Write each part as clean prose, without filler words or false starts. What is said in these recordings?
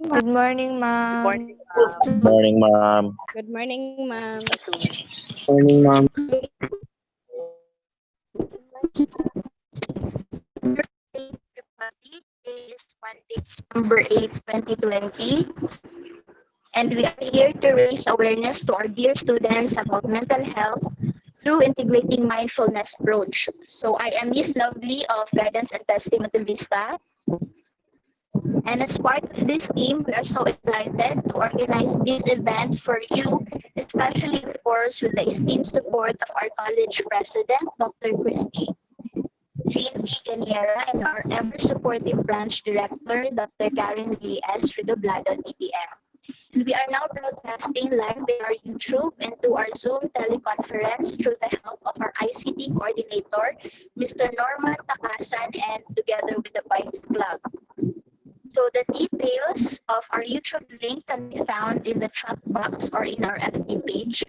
Good morning, Good morning, ma'am. ma'am. Morning, ma'am. Good morning, ma'am. Morning, ma'am. Everybody. Today is Monday, November 8th, 2020, and we are here to raise awareness to our dear students about mental health through integrating mindfulness approach. So I am Miss Lovely of Guidance and Testing Montevista, and as part of this team, we are so excited to organize this event for you, especially of course with the esteemed support of our college president, Dr. Christy Jean V. Caniera, and our ever supportive branch director, Dr. Karen V.S. Redoblado, DTM. And we are now broadcasting live in our YouTube and through our Zoom teleconference through the help of our ICT coordinator, Mr. Norman Takasan, and together with the Bites Club. So the details of our YouTube link can be found in the chat box or in our FB page.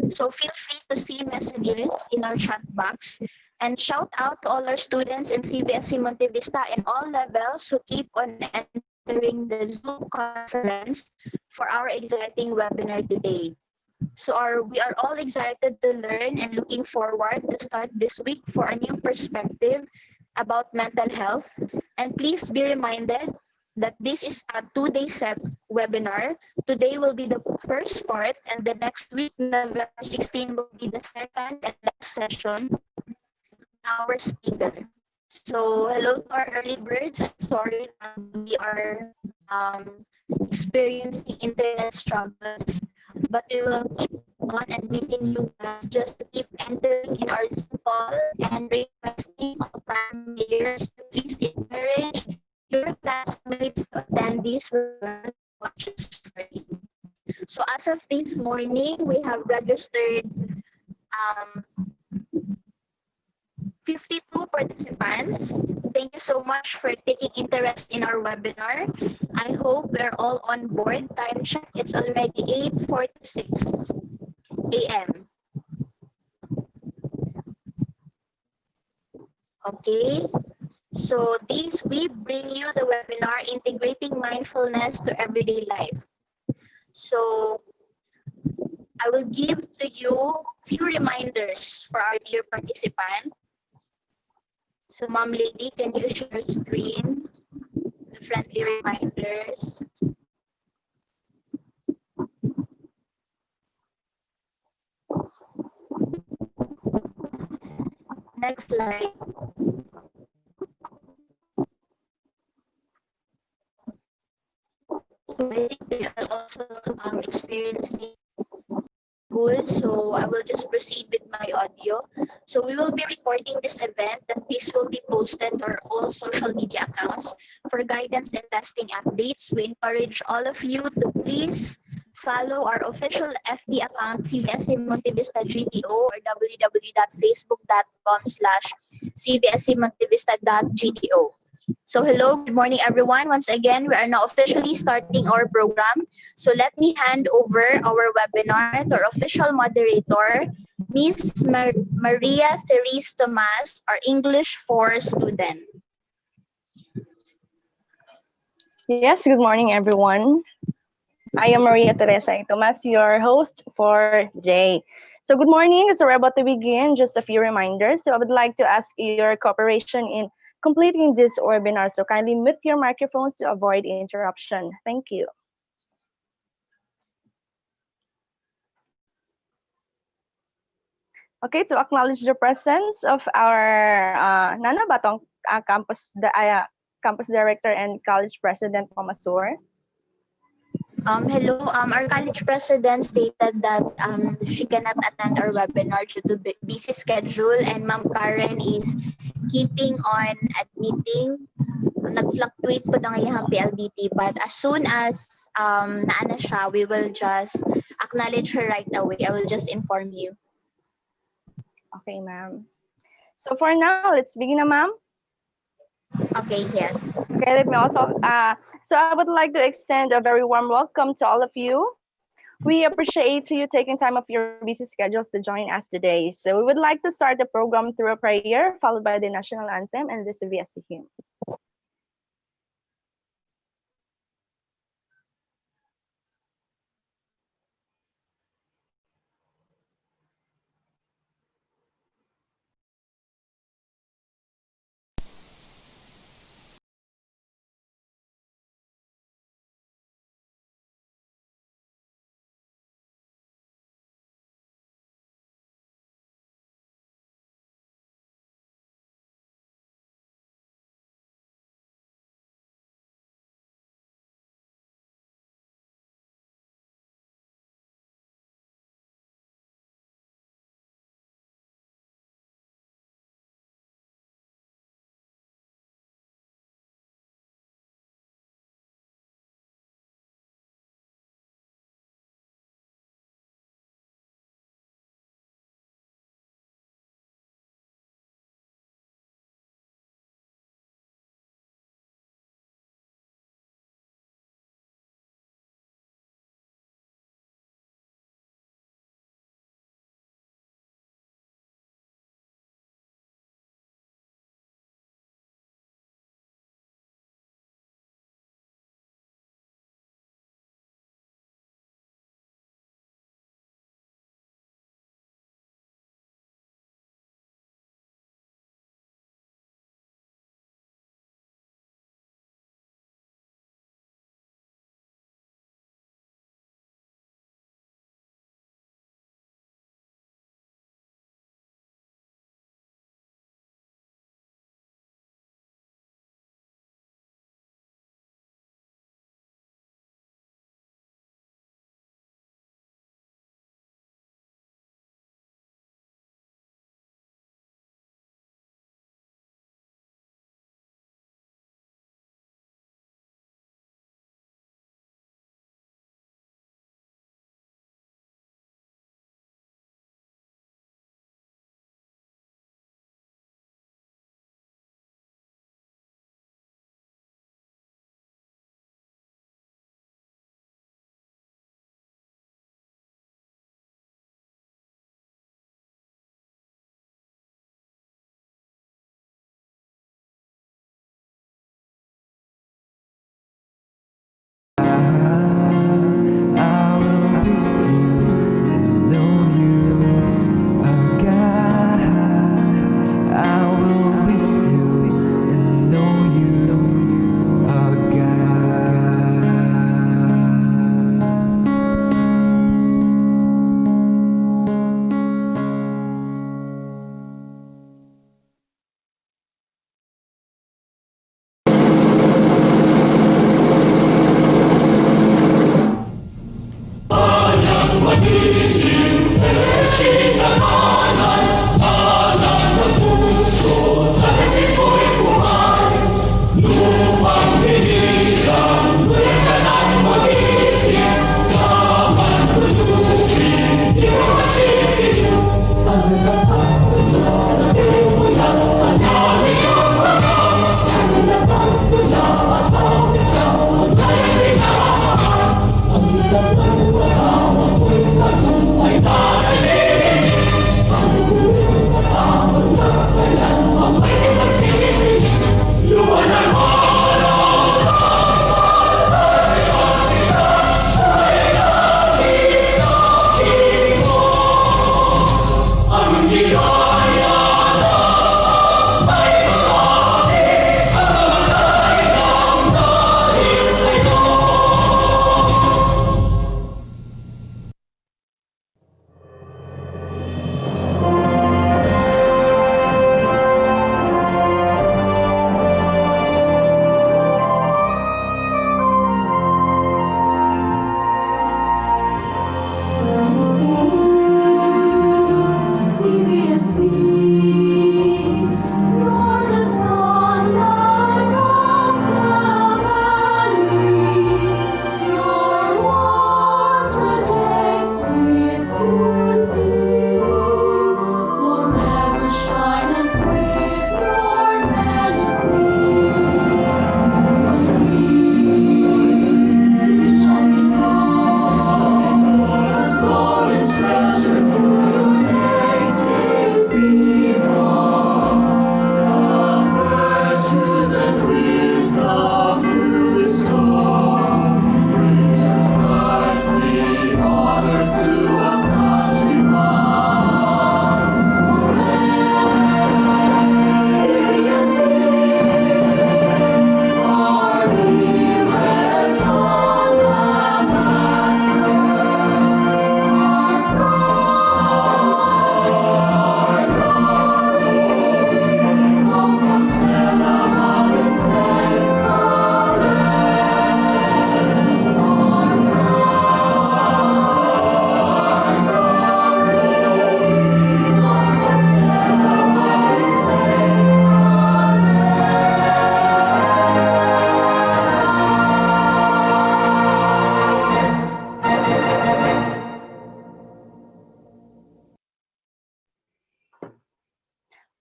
So feel free to see messages in our chat box and shout out to all our students in CVSC Montevista and all levels who keep on entering the Zoom conference for our exciting webinar today. We are all excited to learn and looking forward to start this week for a new perspective about mental health. And please be reminded that this is a two-day set webinar. Today will be the first part, and the next week, November 16, will be the second and last session. Our speaker. So hello to our early birds. I'm sorry that we are experiencing internet struggles, but we will keep on admitting you guys just to keep entering in our Zoom call and requesting all prime players to please encourage your classmates to attend this webinar watches for you. So as of this morning, we have registered um, 52 participants. Thank you so much for taking interest in our webinar. I hope we're all on board. Time check, it's already 8:46 a.m. Okay, so this we bring you the webinar Integrating Mindfulness to Everyday Life. So I will give to you few reminders for our dear participant. So, Mom Lady, can you share screen? The friendly reminders. Next slide. So I think we are also experiencing good, so I will just proceed with my audio. So we will be recording this event, and this will be posted to our all social media accounts for guidance and testing updates. We encourage all of you to please follow our official FB account, CVSC Montevista GTO, or www.facebook.com/cvscmontevista.gto. So hello, good morning everyone. Once again, we are now officially starting our program. So let me hand over our webinar to our official moderator, Miss Maria Therese Tomas, our English 4 student. Yes, good morning, everyone. I am Maria Teresa Tomas, your host for today. So good morning. So we're about to begin. Just a few reminders. So I would like to ask your cooperation in completing this webinar. So kindly mute your microphones to avoid interruption. Thank you. Okay, to acknowledge the presence of our Nana Batong campus director and college president, Mama Sur. Hello. Our college president stated that she cannot attend our webinar due to busy schedule, and Ma'am Karen is keeping on admitting. Nag-fluctuate po ng iyang PLDT, but as soon as naana siya, we will just acknowledge her right away. I will just inform you. Okay, ma'am. So for now, let's begin na, ma'am. Okay, yes. Okay, let me also, so I would like to extend a very warm welcome to all of you. We appreciate you taking time off your busy schedules to join us today. So we would like to start the program through a prayer, followed by the national anthem and the CVSC hymn.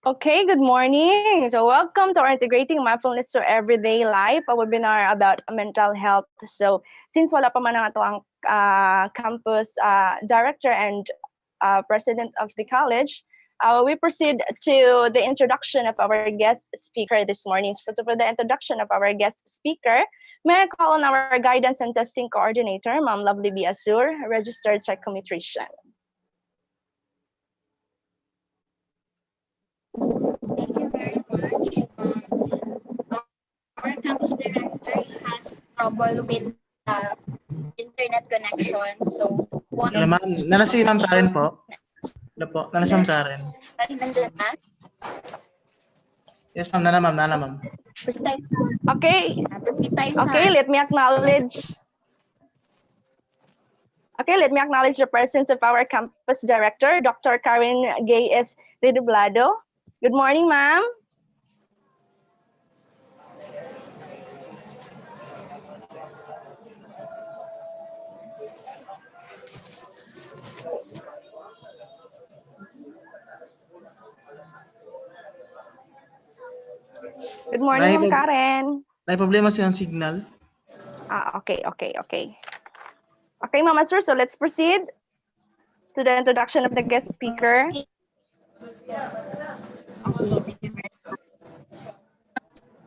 Okay, good morning. So, welcome to our Integrating Mindfulness to Everyday Life, a webinar about mental health. So, since wala pa man ang ato ang campus director and president of the college, we proceed to the introduction of our guest speaker this morning. So, for the introduction of our guest speaker, may I call on our guidance and testing coordinator, Ma'am Lovely B. Azur, registered psychometrician. Thank you very much. Our campus director has trouble with internet connection. So, Hello, ma'am. Nana si Ma'am Karen po. Hello po. Nana si Ma'am Karen. Nandyan na. Yes, ma'am. Nana, ma'am. Nana, ma'am. Okay. Proceed tayo sa Okay, let me acknowledge. Okay, let me acknowledge the presence of our campus director, Dr. Karen Gay S. Redoblado. Good morning, ma'am. Good morning, Ma'am Karen. May problema siyang signal. Okay. Okay, Mama Sir, so let's proceed to the introduction of the guest speaker. Okay, thank you very much.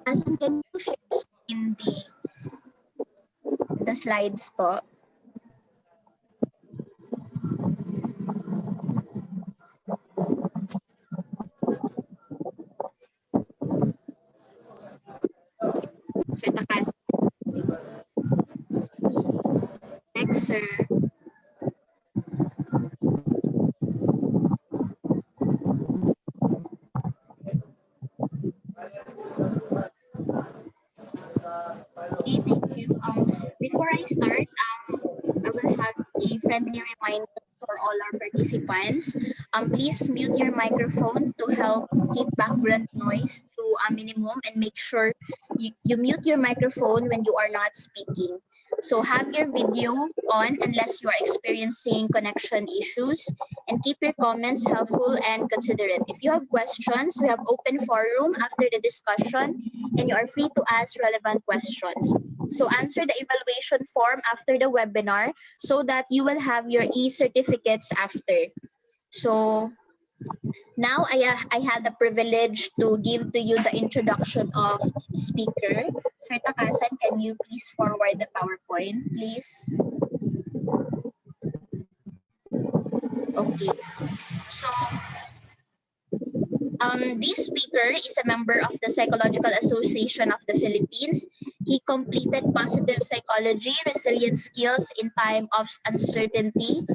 Asan can you share in the slides po? Sir Takas. Next, sir. Okay, thank you. Before I start, I will have a friendly reminder for all our participants. Please mute your microphone to help keep background noise to a minimum and make sure you mute your microphone when you are not speaking. So have your video on unless you are experiencing connection issues, and keep your comments helpful and considerate. If you have questions, we have open forum after the discussion and you are free to ask relevant questions. So answer the evaluation form after the webinar so that you will have your e-certificates after. So now I had the privilege to give to you the introduction of speaker. Sir Takasan, can you please forward the PowerPoint, please? Okay. So this speaker is a member of the Psychological Association of the Philippines. He completed positive psychology, resilient skills in time of uncertainty.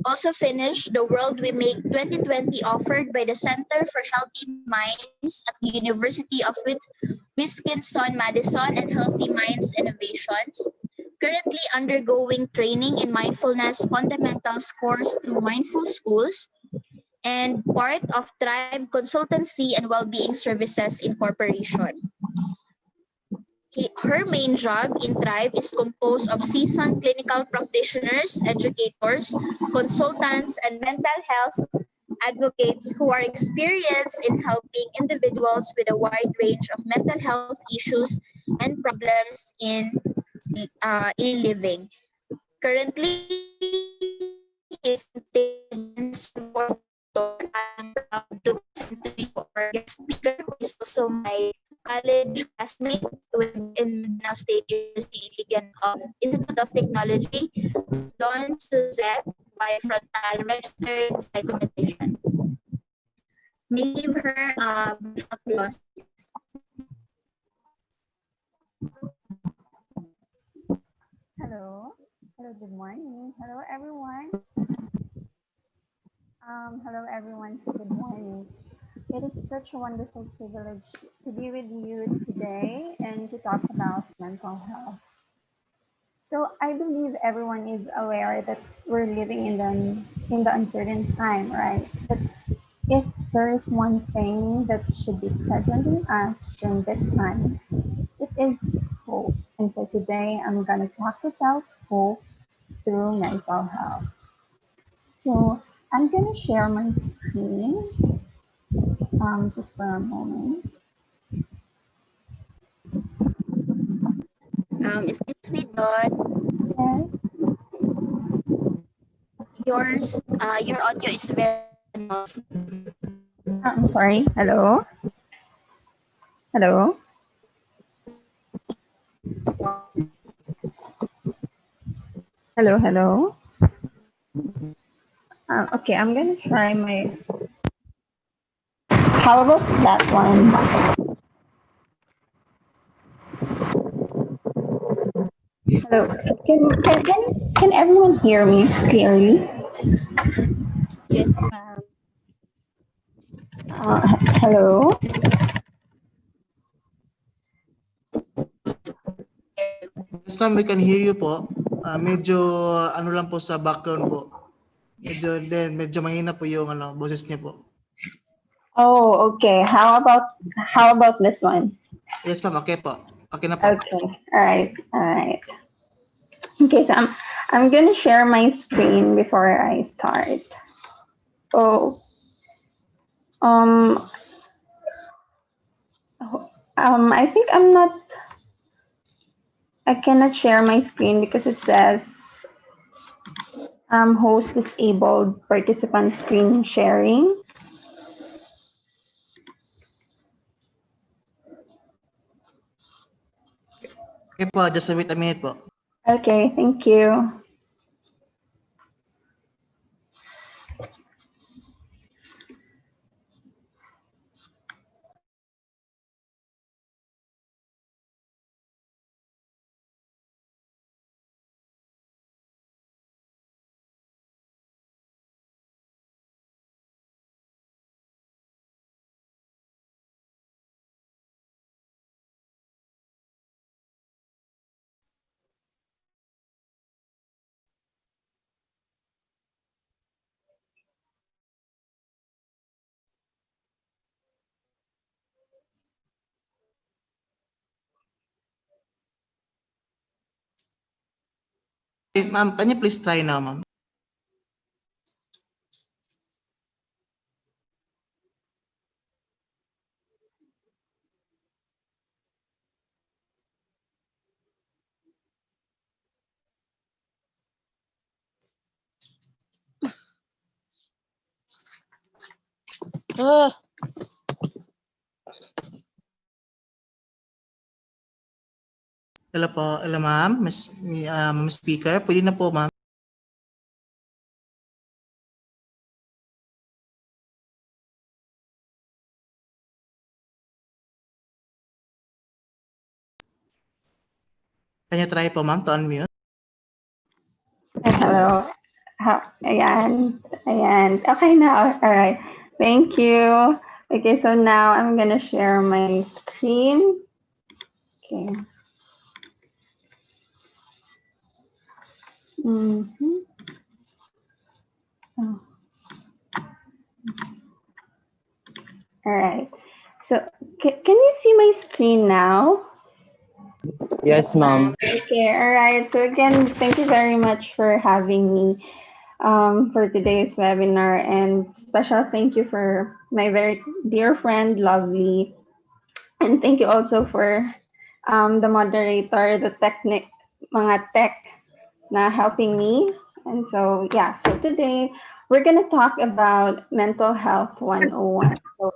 Also finished the World We Make 2020 offered by the Center for Healthy Minds at the University of Wisconsin-Madison and Healthy Minds Innovations. Currently undergoing training in mindfulness fundamentals course through Mindful Schools, and part of Thrive Consultancy and Wellbeing Services Incorporation. Her main job in Thrive is composed of seasoned clinical practitioners, educators, consultants, and mental health advocates who are experienced in helping individuals with a wide range of mental health issues and problems in living. Currently, is I'm proud to present to you our guest speaker, who is also my college classmate in Mindanao State University of Institute of Technology, Don Suzette by Frontal Registered Psychometrician. May give her a virtual applause. Hello, good morning. Hello, everyone. Hello, everyone. So good morning. It is such a wonderful privilege to be with you today and to talk about mental health. So I believe everyone is aware that we're living in the uncertain time, right? But if there is one thing that should be present in us during this time, it is hope. And so today I'm gonna talk about hope through mental health. So I'm gonna share my screen. Just for a moment. Excuse me, Don. Yes. Your audio is very low. I'm sorry. Hello. Hello. Hello. Hello. Okay, I'm gonna try my. How about that one? Hello. Can everyone hear me clearly? Yes, ma'am. Hello. Yes, ma'am, we can hear you po. Medyo ano lang po sa background po. Medyo mahina po yung boses niya po. Oh, okay. How about this one? Yes, ma'am, okay po. Okay na po. Okay. All right. All right. Okay, so I'm gonna share my screen before I start. Oh. Um. I think I cannot share my screen because it says host disabled participant screen sharing. Okay po, just wait a minute po. Okay, thank you. Okay, ma'am, can you please try now, ma'am? Hello po, hello ma'am, ma'am speaker. Pwede na po, ma'am. Can you try po, ma'am, to unmute? Hello. Ayan. Okay now. All right. Thank you. Okay, so now I'm gonna share my screen. Okay. Mm-hmm. Oh. All right. So can you see my screen now? Yes, ma'am. Okay, all right. So again, thank you very much for having me for today's webinar, and special thank you for my very dear friend, Lovely, and thank you also for the moderator, the mga tech na helping me. And so yeah, so today we're gonna talk about mental health 101. So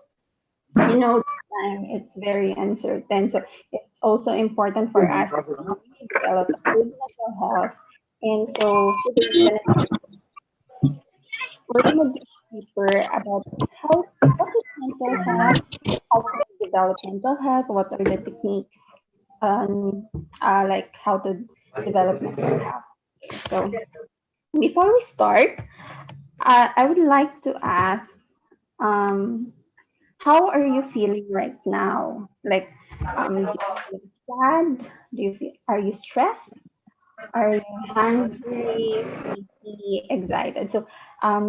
you know, time it's very uncertain. So it's also important for us to really develop a good mental health. And so today we're gonna dig deeper about what is mental health, how to develop mental health, what are the techniques, like how to develop mental health. So before we start, I would like to ask, um, how are you feeling right now? Like, do you feel sad? Are you stressed? Are you hungry, sleepy, excited? So,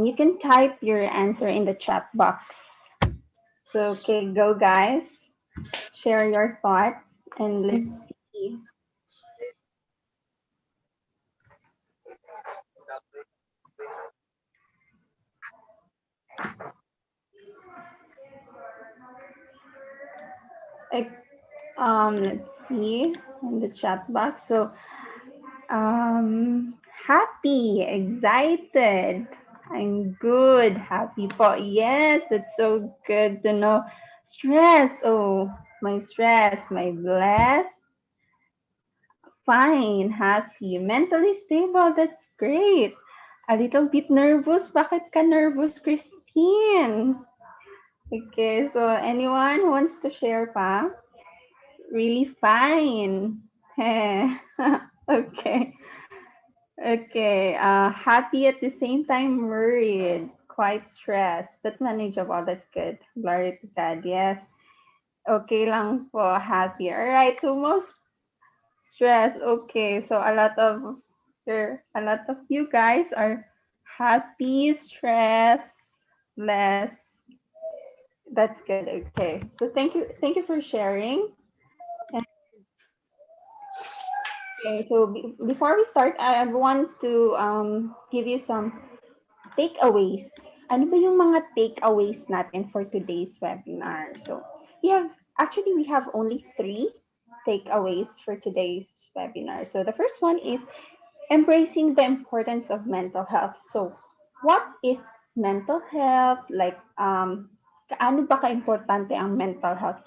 you can type your answer in the chat box. So, okay, go guys. Share your thoughts and let's see. Let's see in the chat box. So, happy, excited. I'm good, happy po. Yes, that's so good to know. Stress. Oh, my stress, my bless. Fine, happy, mentally stable. That's great. A little bit nervous. Bakit ka nervous, Christine? Okay, so anyone who wants to share pa? Really fine. Okay. Okay. Happy at the same time worried. Quite stressed, but manageable. That's good. Glory to God. Yes. Okay lang po. Happy. All right. So most stress. Okay. So a lot of you guys are happy, stress, less. That's good. Okay. So thank you. Thank you for sharing. Okay, so before we start, I want to give you some takeaways. Ano ba yung mga takeaways natin for today's webinar? So we have only 3 takeaways for today's webinar. So the first one is embracing the importance of mental health. So what is mental health? Like, kaano ba ka-importante ang mental health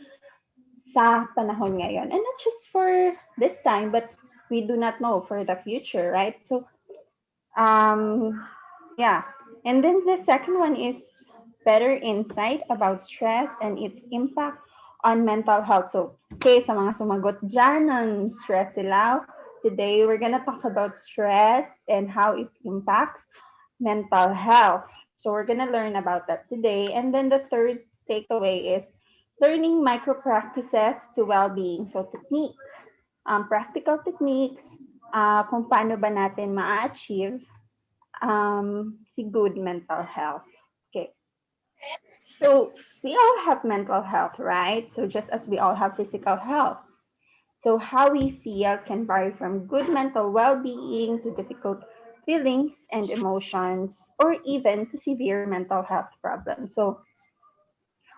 sa panahon ngayon? And not just for this time, but we do not know for the future, right? So, yeah. And then the second one is better insight about stress and its impact on mental health. So, okay, sa mga sumagot dyan ng stress sila, today we're gonna talk about stress and how it impacts mental health. So we're gonna learn about that today. And then the third takeaway is learning micro practices to well-being. So techniques, practical techniques, kung paano ba natin ma-achieve si good mental health. Okay. So we all have mental health, right? So just as we all have physical health. So how we feel can vary from good mental well-being to difficult feelings and emotions, or even to severe mental health problems. So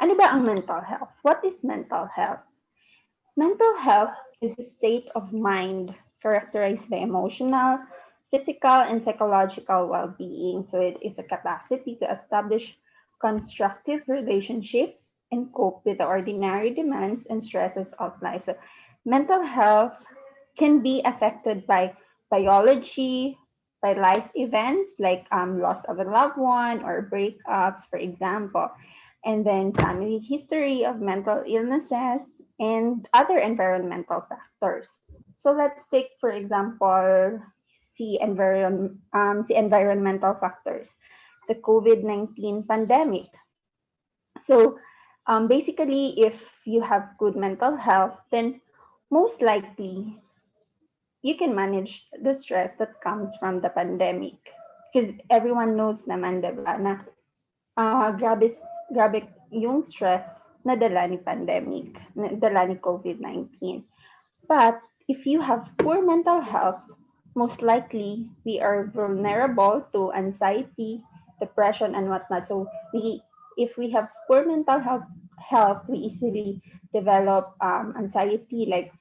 ano ba ang mental health? What is mental health? Mental health is a state of mind characterized by emotional, physical, and psychological well-being. So it is a capacity to establish constructive relationships and cope with the ordinary demands and stresses of life. So mental health can be affected by biology, by life events like loss of a loved one or breakups, for example, and then family history of mental illnesses and other environmental factors. So let's take, for example, see environmental factors, the COVID-19 pandemic. So basically, if you have good mental health, then most likely you can manage the stress that comes from the pandemic. Because everyone knows naman, diba, na grabe yung stress na dala ni pandemic, na dala ni COVID-19. But if you have poor mental health, most likely we are vulnerable to anxiety, depression, and whatnot. So if we have poor mental health, we easily develop anxiety, like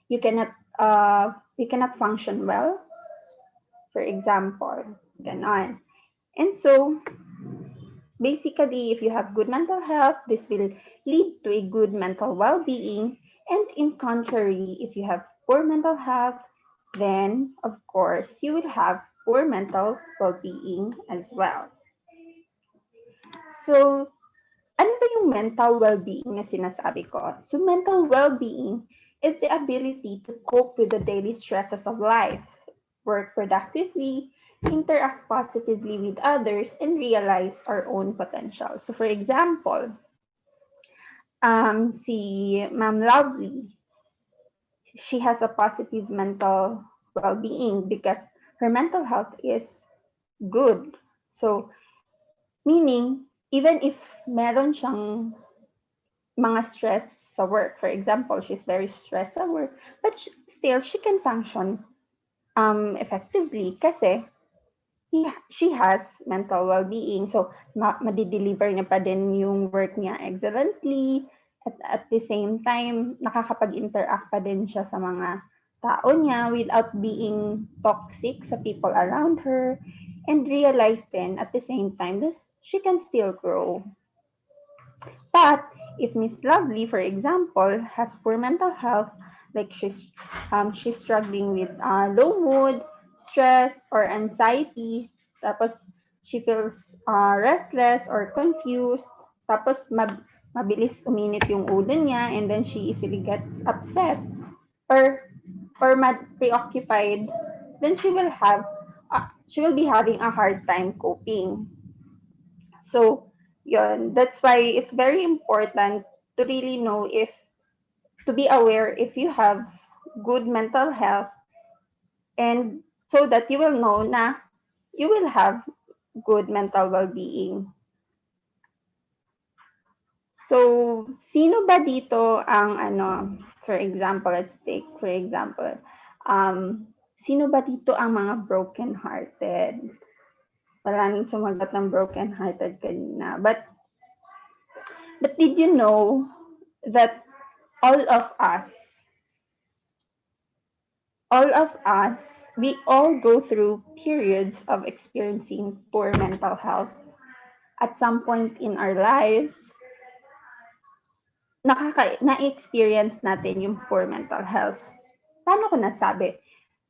you cannot function well, for example, ganon. And so basically, if you have good mental health, this will lead to a good mental well-being. And in contrary, if you have poor mental health, then of course you will have poor mental well-being as well. So, ano ba yung mental well-being na sinasabi ko? So, mental well-being is the ability to cope with the daily stresses of life, work productively, interact positively with others, and realize our own potential. So, for example, si Ma'am Lovely, she has a positive mental well-being because her mental health is good. So, meaning, even if meron siyang mga stress sa work, for example, she's very stressed at work, but still she can function effectively kasi she has mental well-being. So, madideliver niya pa din yung work niya excellently. At the same time, nakakapag-interact pa din siya sa mga tao niya without being toxic sa people around her. And realize then, at the same time, that she can still grow. But if Miss Lovely, for example, has poor mental health, like she's struggling with low mood, stress, or anxiety, tapos she feels restless or confused, tapos mabilis uminit yung ulo niya, and then she easily gets upset or preoccupied, then she will be having a hard time coping. So, yun, that's why it's very important to really know if, to be aware if you have good mental health, and so that you will know na you will have good mental well-being. So, sino ba dito ang for example, let's take for example, sino ba dito ang mga broken-hearted? Maraming sumagot ng broken-hearted kanina. But did you know that all of us, we all go through periods of experiencing poor mental health. At some point in our lives, na-experience natin yung poor mental health. Paano ko nasabi?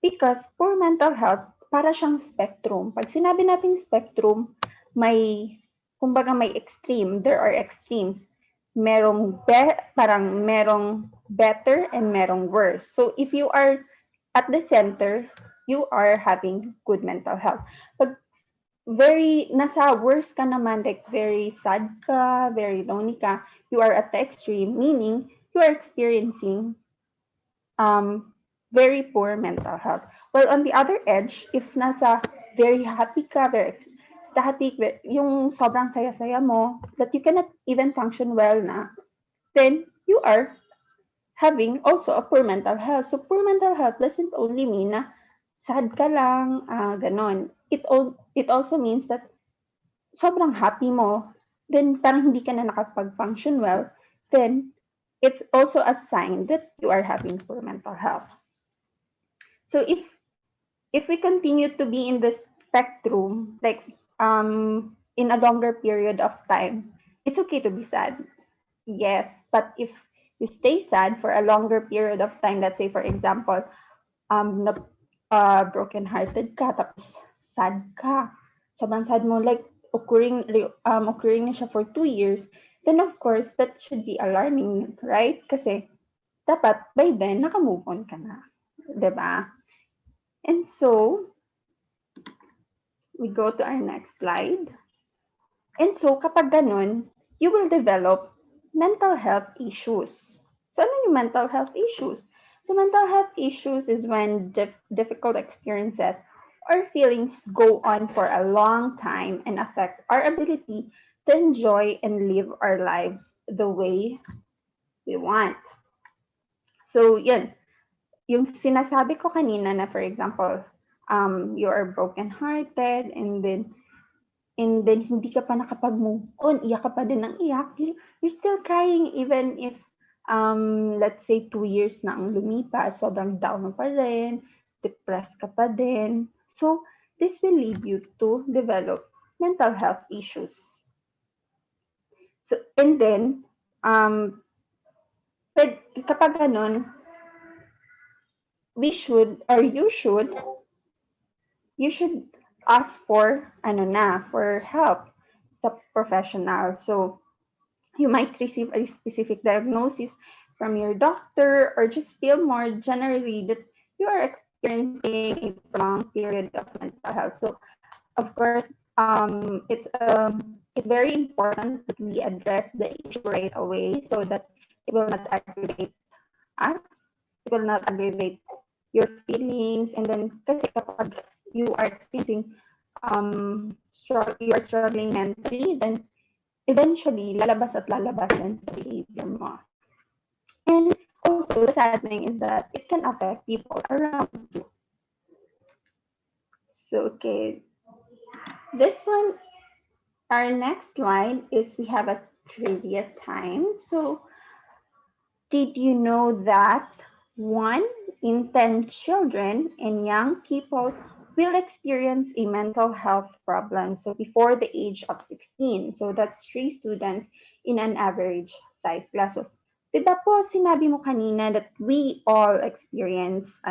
Because poor mental health, para siyang spectrum. Pag sinabi natin spectrum, kumbaga may extreme, there are extremes. Merong better and merong worse. So if you are at the center, you are having good mental health. Pag nasa worse ka naman, like very sad ka, very lonely ka, you are at the extreme, meaning you are experiencing very poor mental health. Well, on the other edge, if nasa very happy ka, very ecstatic, yung sobrang saya-saya mo, that you cannot even function well na, then you are having also a poor mental health. So poor mental health doesn't only mean na sad ka lang, ganon. It also means that sobrang happy mo, then parang hindi ka na nakapag-function well, then it's also a sign that you are having poor mental health. So if we continue to be in the spectrum, like in a longer period of time, it's okay to be sad. Yes, but if you stay sad for a longer period of time, let's say for example, broken-hearted ka, tapos sad ka, sobrang sad mo, like occurring na siya for 2 years, then of course that should be alarming, right? Kasi dapat by then naka-move on ka na, 'di ba? And so we go to our next slide. And so kapag ganun, you will develop mental health issues. So ano yung mental health issues? So mental health issues is when difficult experiences or feelings go on for a long time and affect our ability to enjoy and live our lives the way we want. So yan, yung sinasabi ko kanina na for example, you are broken-hearted and then hindi ka pa nakapag-move on, iyak ka pa din ng iyak, you're still crying even if let's say 2 years na ang lumipas, sobrang down pa rin, depressed ka pa din. So this will lead you to develop mental health issues. So and then kapag ganun, you should ask for for help sa professional. So you might receive a specific diagnosis from your doctor or just feel more generally that you are experiencing a prolonged period of mental health. So of course, it's very important that we address the issue right away so that it will not aggravate us, it will not aggravate your feelings, and then kasi kapag you are experiencing you are struggling mentally, then eventually lalabas din sa behavior mo. And also the sad thing is that it can affect people around you. So okay, This one, our next slide is we have a trivia time. So did you know that 1 in 10 children and young people will experience a mental health problem so before the age of 16? So that's 3 students in an average size class. So, di ba po sinabi mo kanina that we all experience,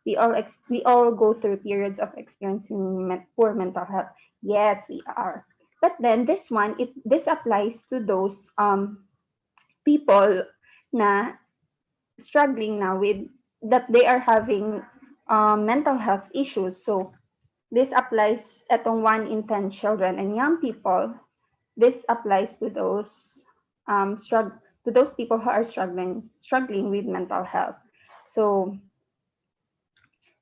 we all go through periods of experiencing poor mental health. Yes, we are. But then this applies to those people na struggling now with that they are having mental health issues. So this applies etong 1 in 10 children and young people. This applies to those to those people who are struggling with mental health. So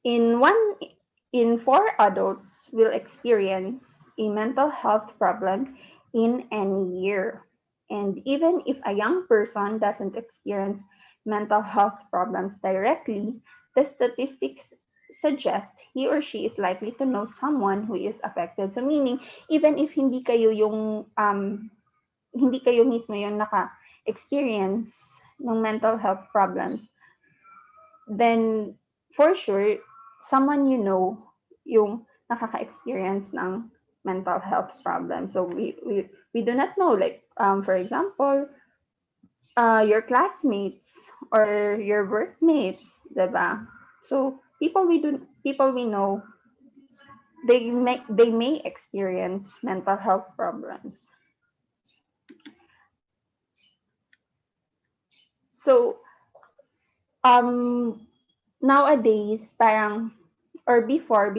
in 4 adults will experience a mental health problem in any year. And even if a young person doesn't experience mental health problems directly, the statistics suggest he or she is likely to know someone who is affected. So meaning, even if hindi kayo mismo yung naka-experience ng mental health problems, then for sure, someone you know yung nakaka-experience ng mental health problem. So we do not know, like, for example, your classmates or your workmates, diba? So people we know, they may experience mental health problems. So nowadays, parang, or before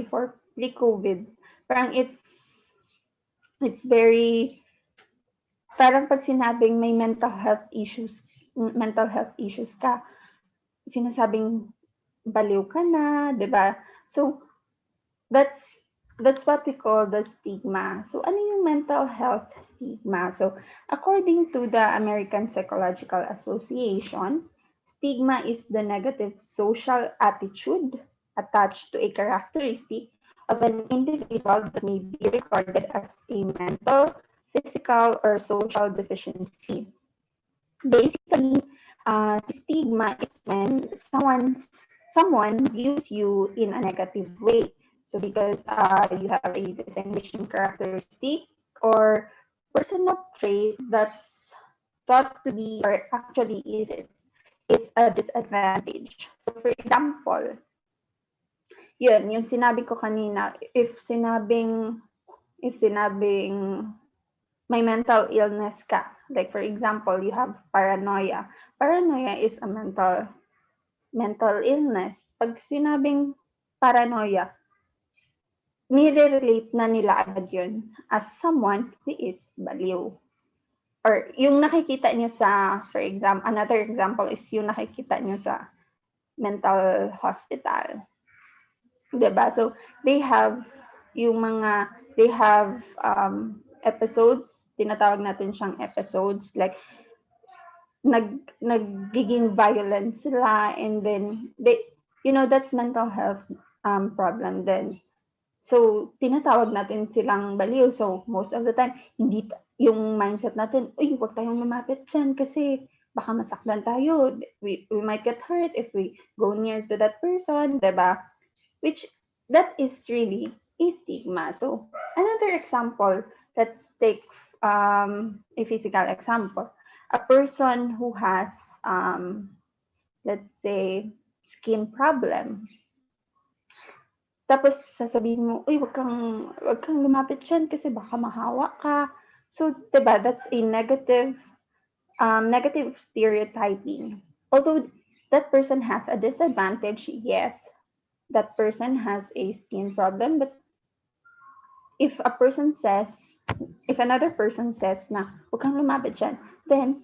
pre-COVID, parang it's very, parang pag sinabing may mental health issues ka, sinasabing baliw ka na, 'di ba? So that's what we call the stigma. So ano yung mental health stigma? So according to the American Psychological Association, stigma is the negative social attitude attached to a characteristic of an individual that may be regarded as a mental, physical, or social deficiency. Basically, stigma is when someone views you in a negative way. So because you have a distinguishing characteristic or personal trait that's thought to be, or actually is a disadvantage. So for example, yun, yung sinabi ko kanina, if sinabing may mental illness ka, like for example, you have paranoia. Paranoia is a mental illness. Pag sinabing paranoia, nire-relate na nila agad yun as someone who is baliw. Or yung nakikita nyo sa, for example, another example is yung nakikita nyo sa mental hospital. Diba? So, they have episodes, tinatawag natin siyang episodes, like, nagiging violent sila, and then, that's mental health problem then. So, tinatawag natin silang baliw. So, most of the time, hindi yung mindset natin, uy, huwag tayong lumapit dyan kasi baka masaktan tayo. We might get hurt if we go near to that person, diba? Which, that is really a stigma. So, another example, let's take a physical example. A person who has, let's say, skin problem. Tapos sasabihin mo, uy, wag kang lumapit dyan kasi baka mahawa ka. So, diba, that's a negative stereotyping. Although that person has a disadvantage, yes, that person has a skin problem, but if another person says na wag kang lumapit dyan, then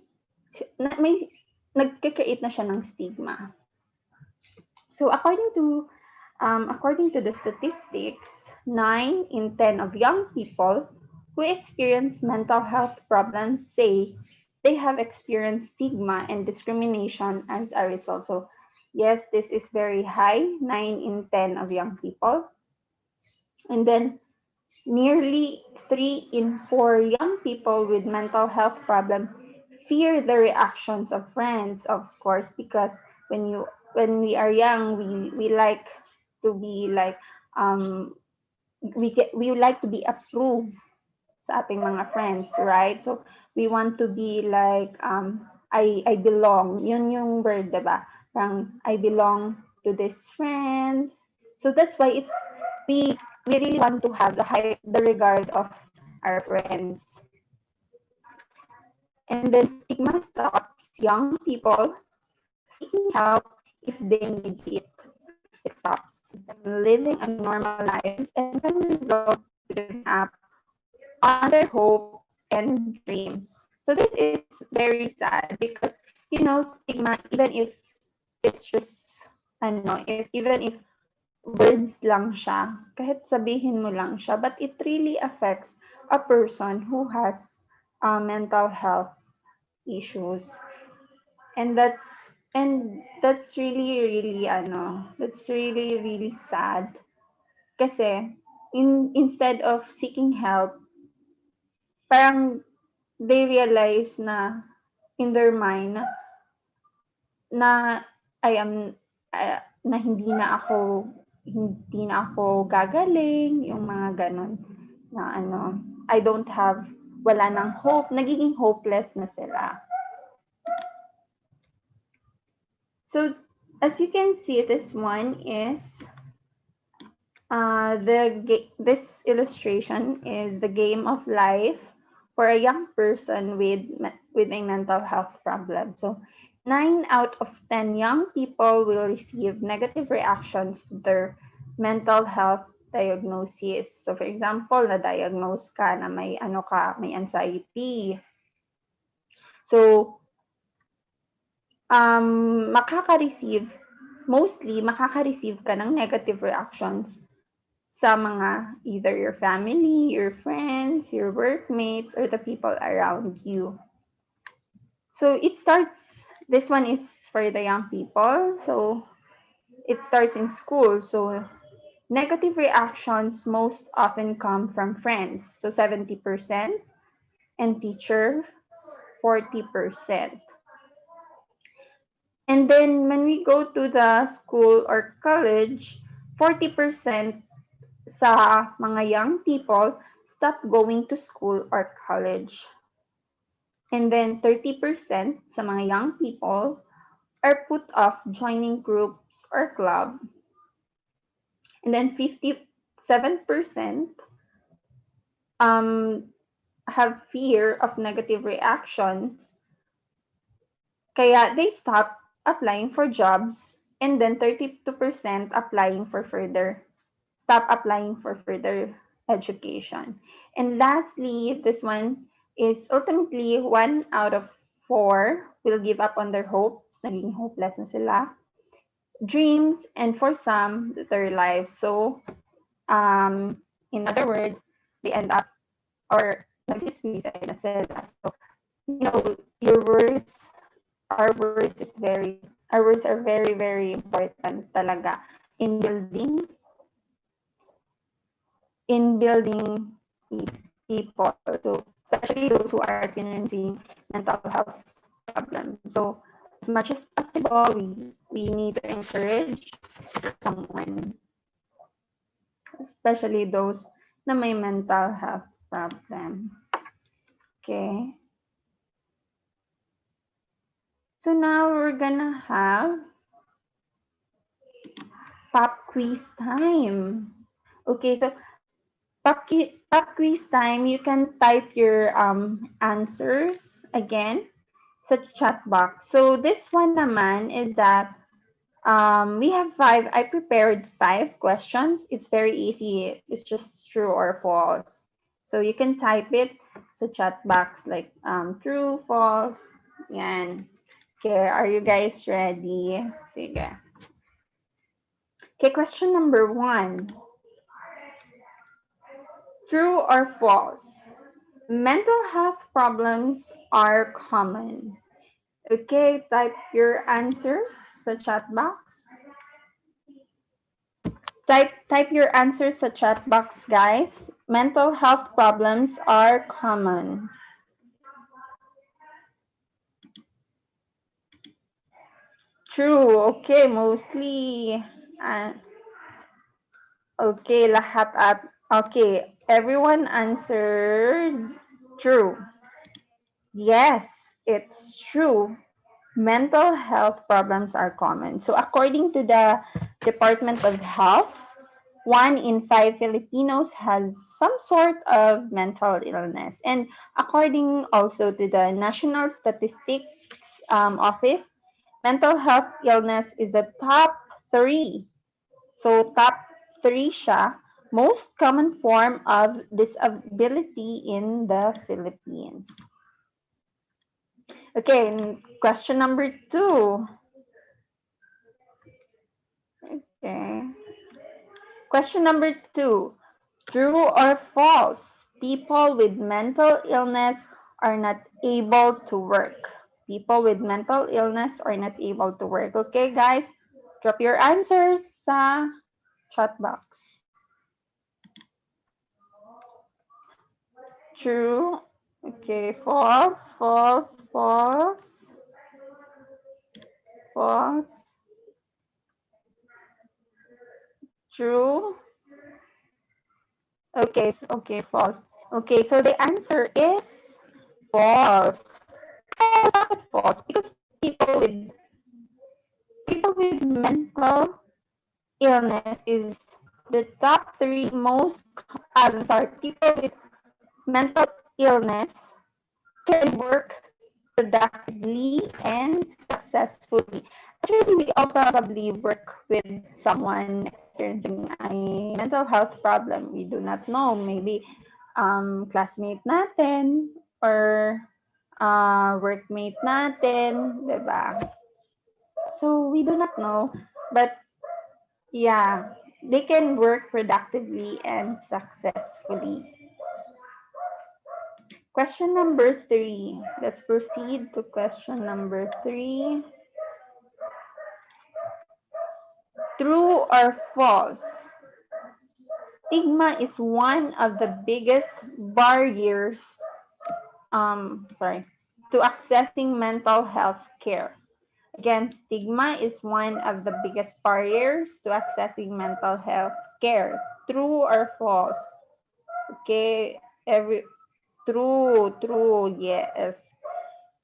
nagkikreate na siya ng stigma. So according to the statistics, 9 in 10 of young people who experience mental health problems say they have experienced stigma and discrimination as a result. So yes, this is very high, 9 in 10 of young people. And then nearly 3 in 4 young people with mental health problem fear the reactions of friends, of course, because when we are young, we like to be like we like to be approved sa ating mga friends, right? So we want to be like I belong. Yun yung word, 'di ba? Parang I belong to these friends. So that's why we really want to have the regard of our friends. And then stigma stops young people seeking help if they need it. It stops them living a normal lives and can result to giving up on their hopes and dreams. So this is very sad because stigma, even if it's just even if words lang siya, kahit sabihin mo lang siya, but it really affects a person who has mental health issues. And that's really really that's really really sad kasi instead of seeking help, parang they realize na in their mind na I am na hindi na ako gagaling, yung mga ganon na I don't have wala nang hope, nagiging hopeless na sila. So as you can see, this one is this illustration is the game of life for a young person with a mental health problem. So 9 out of 10 young people will receive negative reactions to their mental health diagnosis. So for example, na-diagnose ka na may anxiety. So makaka-receive ka ng negative reactions sa mga either your family, your friends, your workmates, or the people around you. So this one is for the young people. So it starts in school. So negative reactions most often come from friends. So 70%, and teachers 40%. And then when we go to the school or college, 40% sa mga young people stop going to school or college. And then 30% sa mga young people are put off joining groups or club. And then 57% have fear of negative reactions. Kaya they stop applying for jobs, and then 32% stop applying for further education. And lastly, this one is ultimately 1 out of 4 will give up on their hopes, naging hopeless na sila, dreams, and for some, their lives. So, in other words, they end up or nagsisuicide na sila. So, our words are very, very important talaga in building people. So especially those who are experiencing mental health problems. So as much as possible, we need to encourage someone, especially those na may mental health problem. Okay. So now we're gonna have pop quiz time. Okay, so pop quiz time, you can type your answers again sa chat box. So this one naman is that I prepared 5 questions. It's very easy. It's just true or false. So you can type it sa chat box like true, false. Yan. Okay, are you guys ready? Sige. Okay, question number 1. True or false? Mental health problems are common. Okay, type your answers sa chat box. Type your answers sa chat box, guys. mental health problems are common? True. Okay, mostly. Okay, lahat at okay, everyone answered true. Yes, it's true. Mental health problems are common. So according to the Department of Health, 1 in 5 Filipinos has some sort of mental illness. And according also to the National Statistics Office, mental health illness is the top three. So top three siya, most common form of disability in the Philippines. Okay, question number 2. Okay. Question number 2. True or false? People with mental illness are not able to work. People with mental illness are not able to work. Okay, guys? Drop your answers sa chat box. True. Okay, false, false, false, false. True. Okay, okay, false. Okay, so the answer is false. Bakit false? Because people with mental illness is the top three most. Sorry, people with mental illness can work productively and successfully. Actually, we all probably work with someone experiencing a mental health problem. We do not know. Maybe classmate natin or workmate natin, diba? So we do not know, but yeah, they can work productively and successfully. Question number 3. Let's proceed to question number 3. True or false? Stigma is one of the biggest barriers to accessing mental health care. Again, stigma is one of the biggest barriers to accessing mental health care. True or false? Okay, true, yes.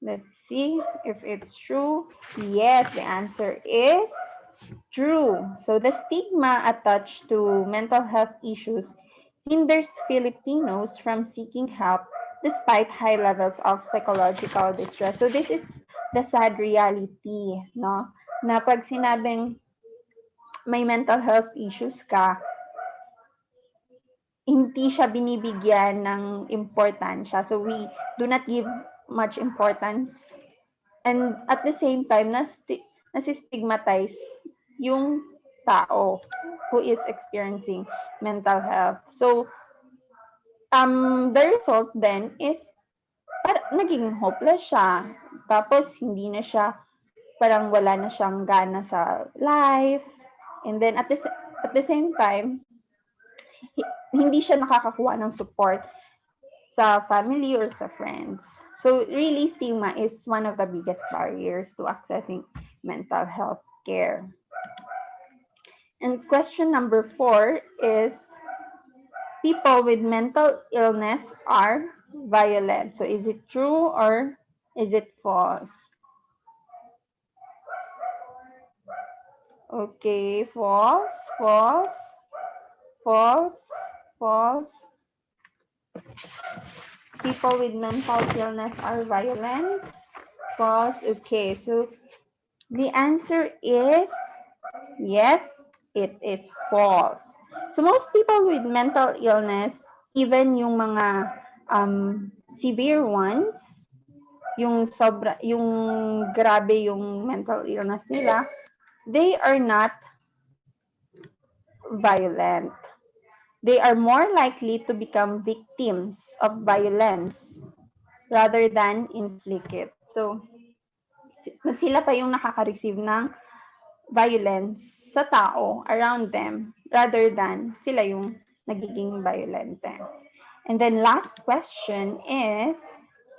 Let's see if it's true. Yes, the answer is true. So the stigma attached to mental health issues hinders Filipinos from seeking help despite high levels of psychological distress. So this is the sad reality, no? Na pag sinabing may mental health issues ka, hindi siya binibigyan ng importansya. So we do not give much importance. And at the same time, nasi-stigmatize yung tao who is experiencing mental health. So, the result then is naging hopeless siya. Tapos, hindi na siya, parang wala na siyang gana sa life. And then, at the same time, hindi siya nakakakuha ng support sa family or sa friends. So really, stigma is one of the biggest barriers to accessing mental health care. And question number 4 is, people with mental illness are violent. So is it true or is it false? Okay, false, false, false, false. People with mental illness are violent. False. Okay, so the answer is yes, it is false. So most people with mental illness, even yung mga severe ones, yung grabe yung mental illness nila, they are not violent. They are more likely to become victims of violence rather than inflict it. So, sila pa yung nakaka-receive ng violence sa tao around them rather than sila yung nagiging violent. And then last question is,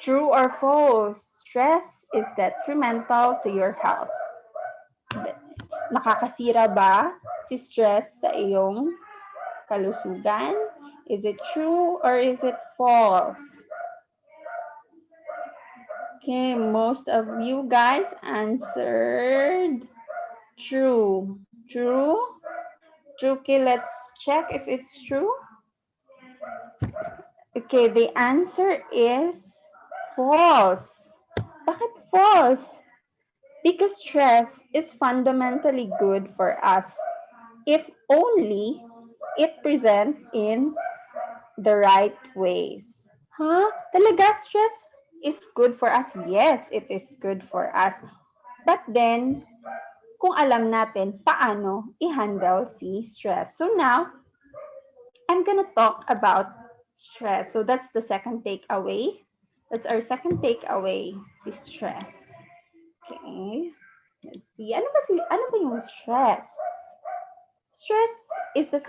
true or false? Stress is detrimental to your health. Nakakasira ba si stress sa iyong kalusugan? Is it true or is it false? Okay, most of you guys answered true. True? True. Okay, let's check if it's true. Okay, the answer is false. Bakit false? Because stress is fundamentally good for us if only it presents in the right ways. Huh? Talaga stress is good for us? Yes, it is good for us. But then, kung alam natin paano i-handle si stress. So now, I'm gonna talk about stress. So that's the second takeaway. That's our second takeaway, si stress. Okay. Let's see. Ano ba yung stress? Stress is a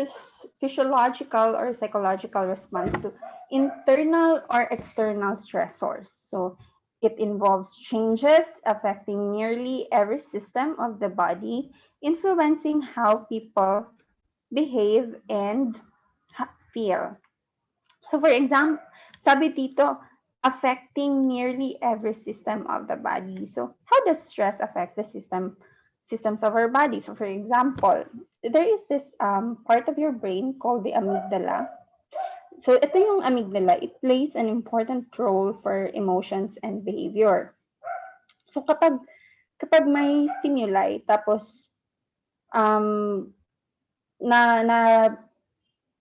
physiological or psychological response to internal or external stressors. So it involves changes affecting nearly every system of the body, influencing how people behave and feel. So for example, sabi dito, affecting nearly every system of the body. So how does stress affect the systems of our body? So for example, there is this part of your brain called the amygdala. So ito yung amygdala, it plays an important role for emotions and behavior. So kapag may stimuli, tapos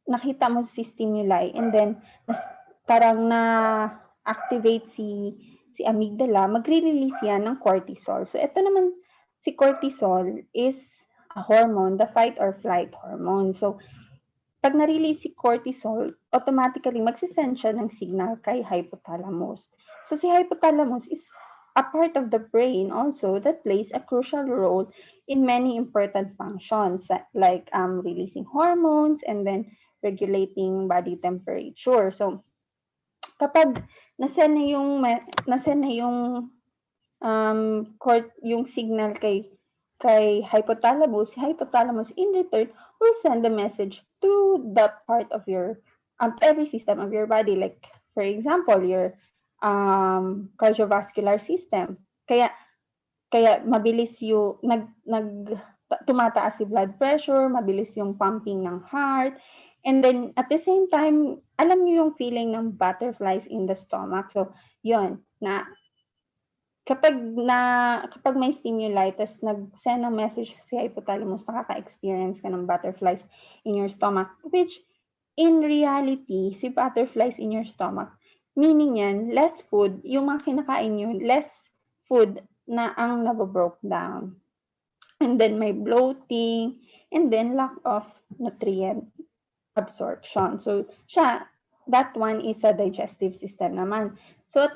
nakita mo si stimuli and then parang na-activate si amygdala, magre-release yan ng cortisol. So ito naman, si cortisol is a hormone, the fight or flight hormone. So pag na-release si cortisol, automatically magsisend siya ng signal kay hypothalamus. So si hypothalamus is a part of the brain also that plays a crucial role in many important functions like releasing hormones and then regulating body temperature. So kapag nasend na yung signal kay hypothalamus, si hypothalamus in return will send a message to that part of your to every system of your body, like for example your cardiovascular system. Kaya mabilis yung tumataas si blood pressure, mabilis yung pumping ng heart, and then at the same time, alam niyo yung feeling ng butterflies in the stomach. So yun, na kapag may stimuli, tas nag-send ng message si hypothalamus, nakaka-experience ka ng butterflies in your stomach, which in reality, si butterflies in your stomach, meaning yan, less food, yung mga kinakain nyo, less food na ang nabobroke down. And then may bloating, and then lack of nutrient absorption. So that one is a digestive system naman. So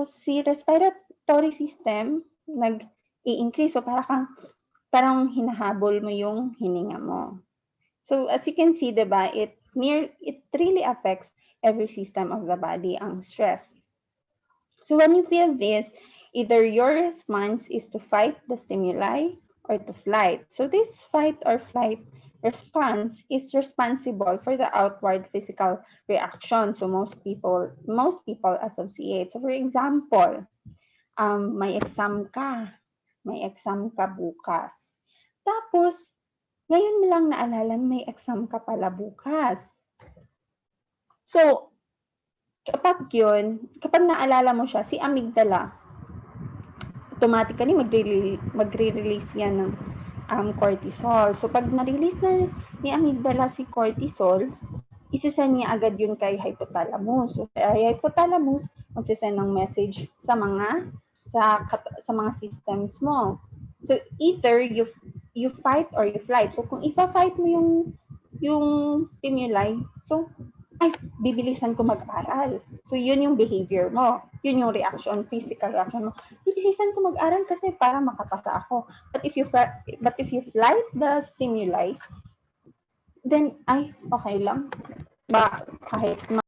si respiratory system nag-i-increase. So parang hinahabol mo yung hininga mo. So as you can see, diba, it really affects every system of the body, ang stress. So when you feel this, either your response is to fight the stimuli or to flight. So this fight or flight response is responsible for the outward physical reaction. So most people associate. So for example, may exam ka bukas. Tapos, ngayon mo lang naalala may exam ka pala bukas. So, kapag naalala mo siya, si amygdala, automatically magre-release yan ng cortisol. So, pag na-release na ni amygdala si cortisol, isisend niya agad yun kay hypothalamus. So, kay hypothalamus, magsisend ng message sa mga systems mo. So, either you fight or you flight. So, kung ipa-fight mo yung stimuli, so, bibilisan ko mag-aral. So, yun yung behavior mo. Yun yung reaction, physical reaction mo. Bibilisan ko mag-aral kasi para makapasa ako. But if you flight the stimuli, then, ay, okay lang. Ba, kahit